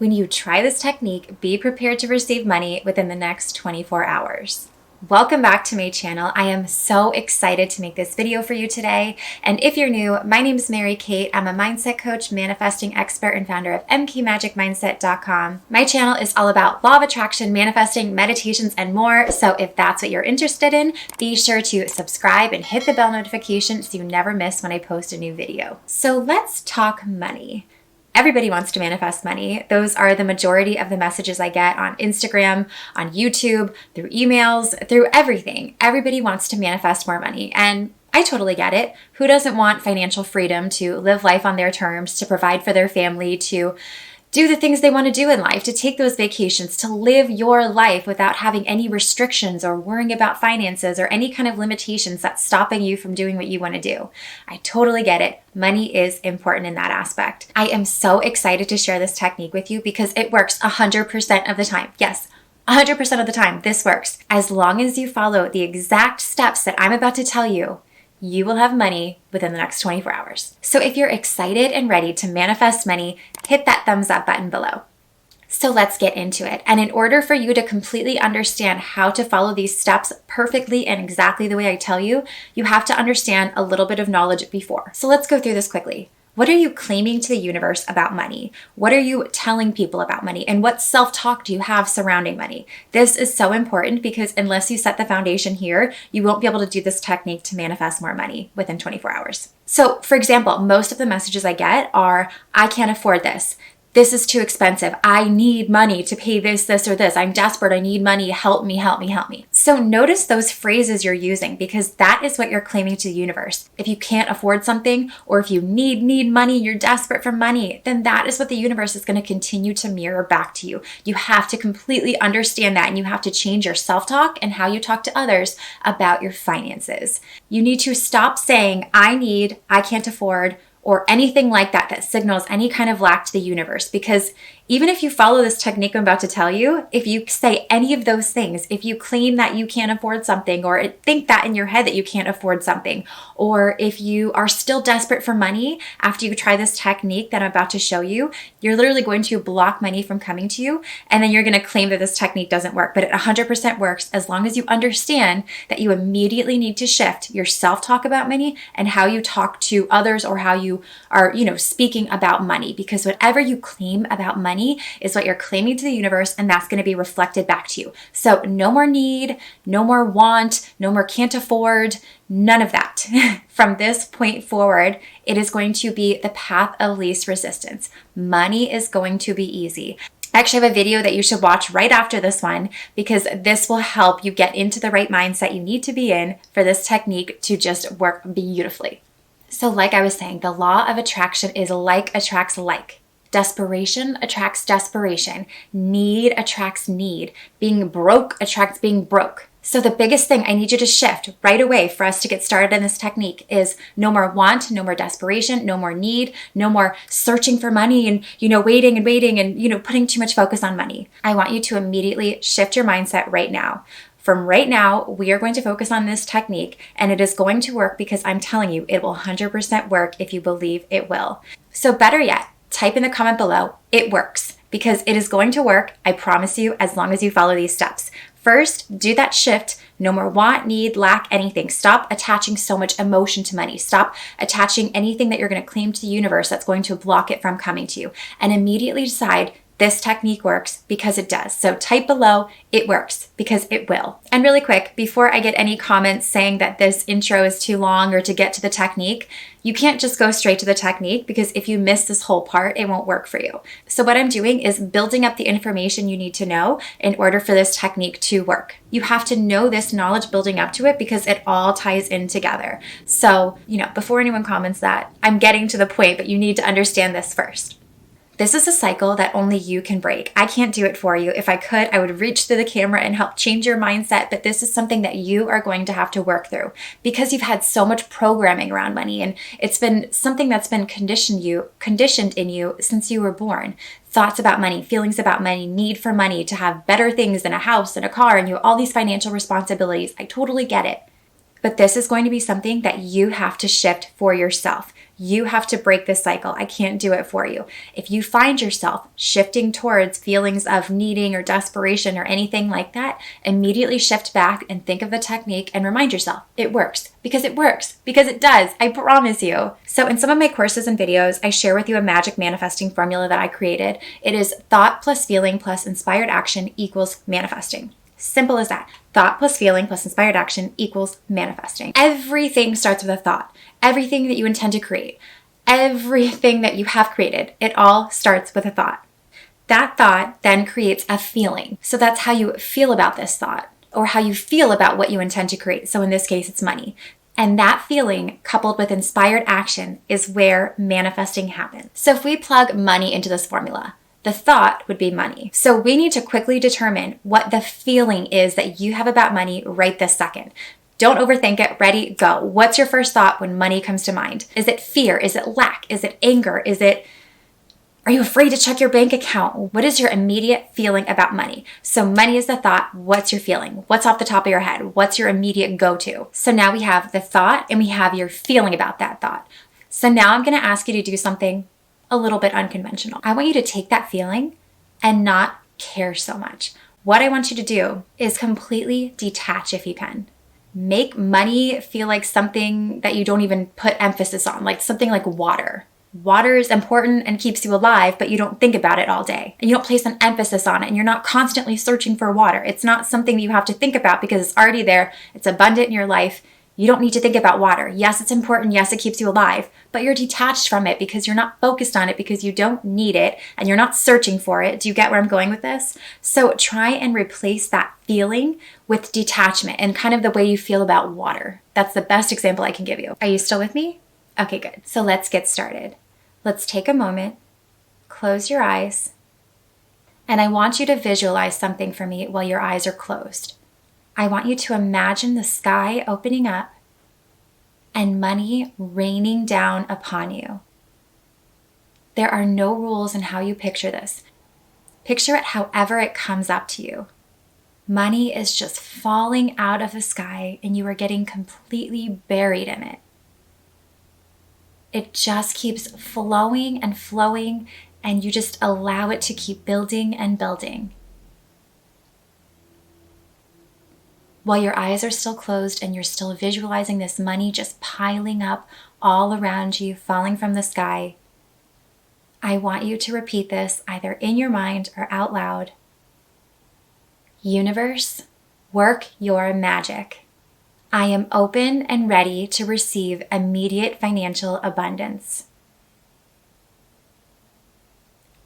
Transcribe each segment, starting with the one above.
When you try this technique, be prepared to receive money within the next 24 hours. Welcome back to my channel. I am so excited to make this video for you today. And if you're new, my name is Mary Kate. I'm a mindset coach, manifesting expert, and founder of mkmagicmindset.com. My channel is all about law of attraction, manifesting, meditations, and more. So if that's what you're interested in, be sure to subscribe and hit the bell notification so you never miss when I post a new video. So let's talk money. Everybody wants to manifest money. Those are the majority of the messages I get on Instagram, on YouTube, through emails, through everything. Everybody wants to manifest more money. And I totally get it. Who doesn't want financial freedom to live life on their terms, to provide for their family, to do the things they want to do in life, to take those vacations, to live your life without having any restrictions or worrying about finances or any kind of limitations that's stopping you from doing what you want to do. I totally get it. Money is important in that aspect. I am so excited to share this technique with you because it works 100% of the time. Yes, 100% of the time, this works. As long as you follow the exact steps that I'm about to tell you, you will have money within the next 24 hours. So if you're excited and ready to manifest money, hit that thumbs up button below. So let's get into it. And in order for you to completely understand how to follow these steps perfectly and exactly the way I tell you, you have to understand a little bit of knowledge before. So let's go through this quickly. What are you claiming to the universe about money? What are you telling people about money? And what self-talk do you have surrounding money? This is so important because unless you set the foundation here, you won't be able to do this technique to manifest more money within 24 hours. So for example, most of the messages I get are, I can't afford this. This is too expensive. I need money to pay this, or this. I'm desperate. I need money. Help me, help me, help me. So notice those phrases you're using because that is what you're claiming to the universe. If you can't afford something or if you need money, you're desperate for money, then that is what the universe is going to continue to mirror back to you. You have to completely understand that and you have to change your self-talk and how you talk to others about your finances. You need to stop saying, I need, I can't afford, or anything like that that signals any kind of lack to the universe. Because even if you follow this technique I'm about to tell you, if you say any of those things, if you claim that you can't afford something, or think that in your head that you can't afford something, or if you are still desperate for money after you try this technique that I'm about to show you, you're literally going to block money from coming to you. And then you're going to claim that this technique doesn't work, but it 100% works as long as you understand that you immediately need to shift your self-talk about money and how you talk to others or how you are, speaking about money, because whatever you claim about money is what you're claiming to the universe, and that's going to be reflected back to you. So no more need, no more want, no more can't afford, none of that. From this point forward, it is going to be the path of least resistance. Money is going to be easy. I actually have a video that you should watch right after this one because this will help you get into the right mindset you need to be in for this technique to just work beautifully. So like I was saying, the law of attraction is like attracts like. Desperation attracts desperation. Need attracts need. Being broke attracts being broke. So the biggest thing I need you to shift right away for us to get started in this technique is no more want, no more desperation, no more need, no more searching for money and, waiting and, putting too much focus on money. I want you to immediately shift your mindset right now. From right now, we are going to focus on this technique and it is going to work because I'm telling you, it will 100% work if you believe it will. So better yet, type in the comment below, it works, because it is going to work, I promise you, as long as you follow these steps. First, do that shift. No more want, need, lack, anything. Stop attaching so much emotion to money. Stop attaching anything that you're going to claim to the universe that's going to block it from coming to you. And immediately decide, this technique works because it does. So type below, it works because it will. And really quick, before I get any comments saying that this intro is too long or to get to the technique, you can't just go straight to the technique because if you miss this whole part, it won't work for you. So what I'm doing is building up the information you need to know in order for this technique to work. You have to know this knowledge building up to it because it all ties in together. So, before anyone comments that, I'm getting to the point, but you need to understand this first. This is a cycle that only you can break. I can't do it for you. If I could, I would reach through the camera and help change your mindset, but this is something that you are going to have to work through because you've had so much programming around money and it's been something that's been conditioned in you since you were born. Thoughts about money, feelings about money, need for money, to have better things than a house and a car, and you have all these financial responsibilities. I totally get it. But this is going to be something that you have to shift for yourself. You have to break this cycle. I can't do it for you. If you find yourself shifting towards feelings of needing or desperation or anything like that, immediately shift back and think of the technique and remind yourself it works, because it does. I promise you. So in some of my courses and videos, I share with you a magic manifesting formula that I created. It is thought plus feeling plus inspired action equals manifesting. Simple as that. Thought plus feeling plus inspired action equals manifesting. Everything starts with a thought. Everything that you intend to create, everything that you have created, it all starts with a thought. That thought then creates a feeling. So that's how you feel about this thought, or how you feel about what you intend to create. So in this case, it's money. And that feeling coupled with inspired action is where manifesting happens. So if we plug money into this formula, the thought would be money. So we need to quickly determine what the feeling is that you have about money right this second. Don't overthink it. Ready, go. What's your first thought when money comes to mind? Is it fear? Is it lack? Is it anger? Are you afraid to check your bank account? What is your immediate feeling about money? So money is the thought. What's your feeling? What's off the top of your head? What's your immediate go-to? So now we have the thought and we have your feeling about that thought. So now I'm going to ask you to do something a little bit unconventional. I want you to take that feeling and not care so much. What I want you to do is completely detach if you can. Make money feel like something that you don't even put emphasis on, like something like water. Water is important and keeps you alive, but you don't think about it all day. And you don't place an emphasis on it, and you're not constantly searching for water. It's not something that you have to think about because it's already there. It's abundant in your life. You don't need to think about water. Yes, it's important. Yes, it keeps you alive, but you're detached from it because you're not focused on it because you don't need it and you're not searching for it. Do you get where I'm going with this? So try and replace that feeling with detachment and kind of the way you feel about water. That's the best example I can give you. Are you still with me? Okay, good. So let's get started. Let's take a moment, close your eyes, and I want you to visualize something for me while your eyes are closed. I want you to imagine the sky opening up and money raining down upon you. There are no rules in how you picture this. Picture it however it comes up to you. Money is just falling out of the sky and you are getting completely buried in it. It just keeps flowing and flowing, and you just allow it to keep building and building. While your eyes are still closed and you're still visualizing this money just piling up all around you, falling from the sky, I want you to repeat this either in your mind or out loud. Universe, work your magic. I am open and ready to receive immediate financial abundance.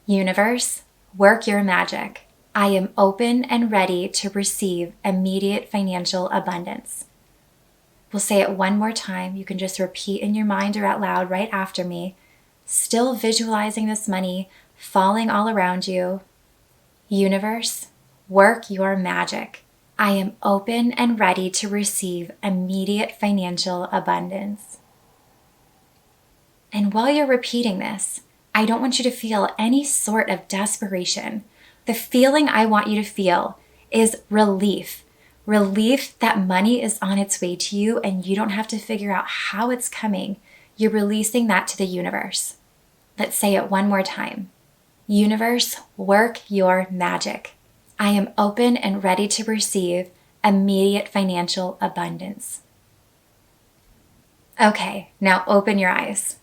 Universe, work your magic. I am open and ready to receive immediate financial abundance. We'll say it one more time. You can just repeat in your mind or out loud right after me, still visualizing this money falling all around you. Universe, work your magic. I am open and ready to receive immediate financial abundance. And while you're repeating this, I don't want you to feel any sort of desperation. The feeling I want you to feel is relief. Relief that money is on its way to you and you don't have to figure out how it's coming. You're releasing that to the universe. Let's say it one more time. Universe, work your magic. I am open and ready to receive immediate financial abundance. Okay, now open your eyes.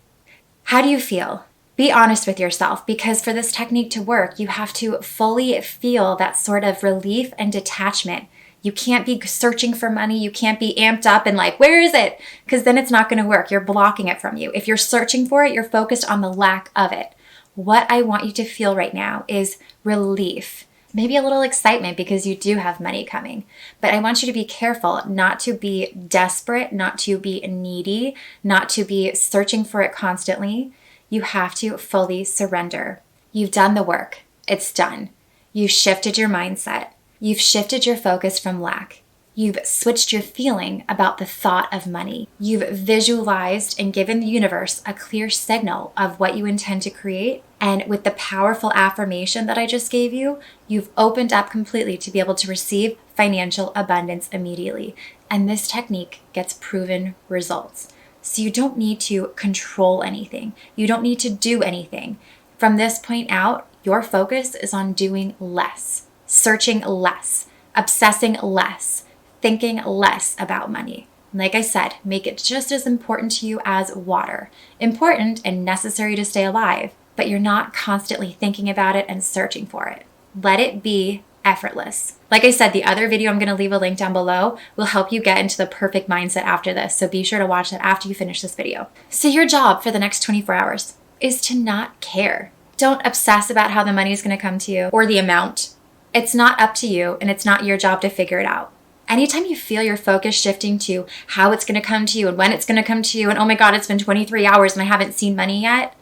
How do you feel? Be honest with yourself, because for this technique to work, you have to fully feel that sort of relief and detachment. You can't be searching for money. You can't be amped up and like, where is it? Because then it's not going to work. You're blocking it from you. If you're searching for it, you're focused on the lack of it. What I want you to feel right now is relief. Maybe a little excitement because you do have money coming. But I want you to be careful not to be desperate, not to be needy, not to be searching for it constantly. You have to fully surrender. You've done the work. It's done. You've shifted your mindset. You've shifted your focus from lack. You've switched your feeling about the thought of money. You've visualized and given the universe a clear signal of what you intend to create. And with the powerful affirmation that I just gave you, you've opened up completely to be able to receive financial abundance immediately. And this technique gets proven results. So you don't need to control anything. You don't need to do anything. From this point out, your focus is on doing less, searching less, obsessing less, thinking less about money. Like I said, make it just as important to you as water. Important and necessary to stay alive, but you're not constantly thinking about it and searching for it. Let it be effortless. Like I said, the other video I'm going to leave a link down below will help you get into the perfect mindset after this. So be sure to watch that after you finish this video. So your job for the next 24 hours is to not care. Don't obsess about how the money is going to come to you or the amount. It's not up to you, and it's not your job to figure it out. Anytime you feel your focus shifting to how it's going to come to you and when it's going to come to you, and oh my God, it's been 23 hours and I haven't seen money yet,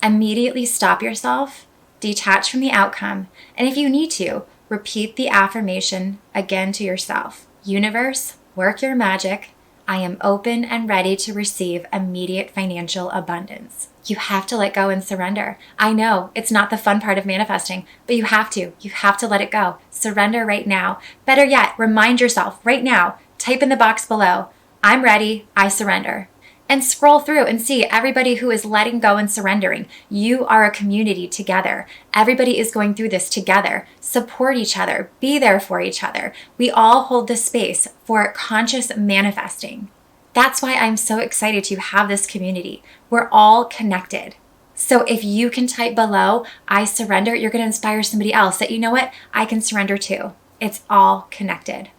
immediately stop yourself, detach from the outcome, and if you need to, repeat the affirmation again to yourself. Universe, work your magic. I am open and ready to receive immediate financial abundance. You have to let go and surrender. I know it's not the fun part of manifesting, but you have to. You have to let it go. Surrender right now. Better yet, remind yourself right now, type in the box below, I'm ready, I surrender. And scroll through and see everybody who is letting go and surrendering. You are a community together. Everybody is going through this together. Support each other. Be there for each other. We all hold the space for conscious manifesting. That's why I'm so excited to have this community. We're all connected. So if you can type below, I surrender, you're going to inspire somebody else that, you know what, I can surrender too. It's all connected.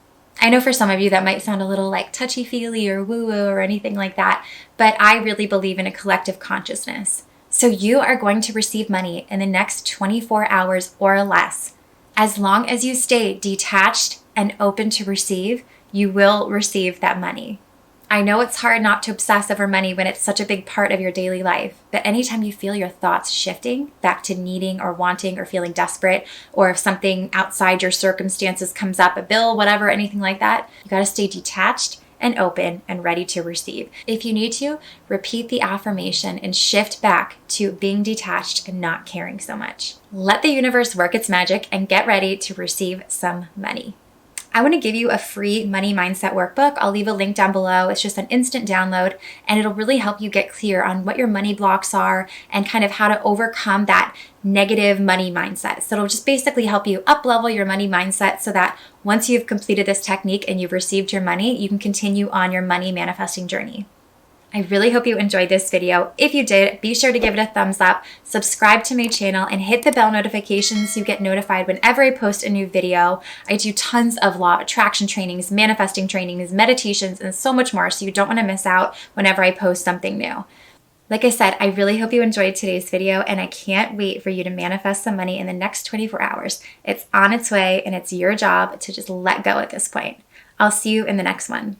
I know for some of you that might sound a little like touchy-feely or woo-woo or anything like that, but I really believe in a collective consciousness. So you are going to receive money in the next 24 hours or less. As long as you stay detached and open to receive, you will receive that money. I know it's hard not to obsess over money when it's such a big part of your daily life, but anytime you feel your thoughts shifting back to needing or wanting or feeling desperate, or if something outside your circumstances comes up, a bill, whatever, anything like that, you got to stay detached and open and ready to receive. If you need to, repeat the affirmation and shift back to being detached and not caring so much. Let the universe work its magic and get ready to receive some money. I want to give you a free money mindset workbook. I'll leave a link down below. It's just an instant download, and it'll really help you get clear on what your money blocks are and kind of how to overcome that negative money mindset. So it'll just basically help you up-level your money mindset so that once you've completed this technique and you've received your money, you can continue on your money manifesting journey. I really hope you enjoyed this video. If you did, be sure to give it a thumbs up, subscribe to my channel, and hit the bell notification so you get notified whenever I post a new video. I do tons of law of attraction trainings, manifesting trainings, meditations, and so much more, so you don't want to miss out whenever I post something new. Like I said, I really hope you enjoyed today's video, and I can't wait for you to manifest some money in the next 24 hours. It's on its way, and it's your job to just let go at this point. I'll see you in the next one.